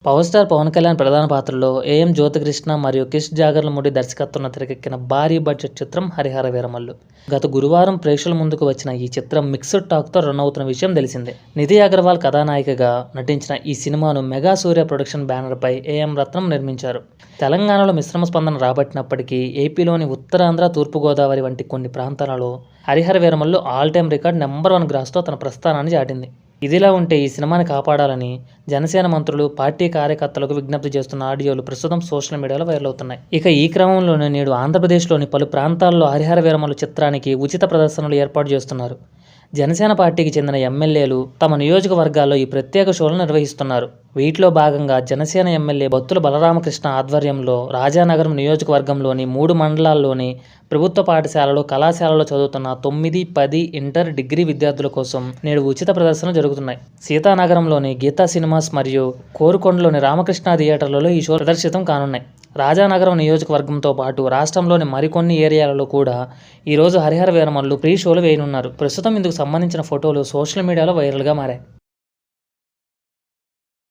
Power star Pawan Kalyan ప్రధాన పాత్రలో AM Jyothi Krishna మరియు కిష్ జాగర్లమూడి దర్శకత్వంలో తెరకెక్కిన భారీ బడ్జెట్ చిత్రం హరిహర వీరమల్లు. గత గురువారం ప్రేక్షకుల ముందుకు వచ్చిన ఈ చిత్రం మిక్స్డ్ టాక్తో రన్ అవుతున్న విషయం తెలిసిందే. నిధి అగర్వాల్ కథానాయికగా నటించిన ఈ సినిమాను మెగా సూర్య ప్రొడక్షన్ బ్యానర్పై ఏఎం రత్నం నిర్మించారు. తెలంగాణలో మిశ్రమ స్పందన రాబట్టినప్పటికీ ఏపీలోని ఉత్తరాంధ్ర, తూర్పుగోదావరి వంటి కొన్ని ప్రాంతాలలో Harihara Veeramallu all time record number 1 గ్రాస్తో తన ప్రస్థానాన్ని చాటింది. ఇదిలా ఉంటే ఈ సినిమాని కాపాడాలని జనసేన మంత్రులు, పార్టీ కార్యకర్తలకు విజ్ఞప్తి చేస్తున్న ఆడియోలు ప్రస్తుతం సోషల్ మీడియాలో వైరల్ అవుతున్నాయి. ఇక ఈ క్రమంలోనే నేడు ఆంధ్రప్రదేశ్లోని పలు ప్రాంతాల్లో హరిహర వీరమల్లు చిత్రానికి ఉచిత ప్రదర్శనలు ఏర్పాటు చేస్తున్నారు. జనసేన పార్టీకి చెందిన ఎమ్మెల్యేలు తమ నియోజకవర్గాల్లో ఈ ప్రత్యేక షోలు నిర్వహిస్తున్నారు. వీటిలో భాగంగా జనసేన ఎమ్మెల్యే బత్తుల బలరామకృష్ణ ఆధ్వర్యంలో రాజానగరం నియోజకవర్గంలోని 3 మండలాల్లోని ప్రభుత్వ పాఠశాలలో, కళాశాలలో చదువుతున్న 9, 10 ఇంటర్, డిగ్రీ విద్యార్థుల కోసం నేడు ఉచిత ప్రదర్శనలు జరుగుతున్నాయి. సీతానగరంలోని గీతా సినిమాస్ మరియు కోరుకొండలోని రామకృష్ణ థియేటర్లలో ఈ షో ప్రదర్శితం కానున్నాయి. రాజానగరం నియోజకవర్గంతో పాటు రాష్ట్రంలోని మరికొన్ని ఏరియాలలో కూడా ఈరోజు హరిహర వీరమల్లు ప్రీ షోలు వేయనున్నారు. ప్రస్తుతం ఇందుకు సంబంధించిన ఫోటోలు సోషల్ మీడియాలో వైరల్గా మారాయి.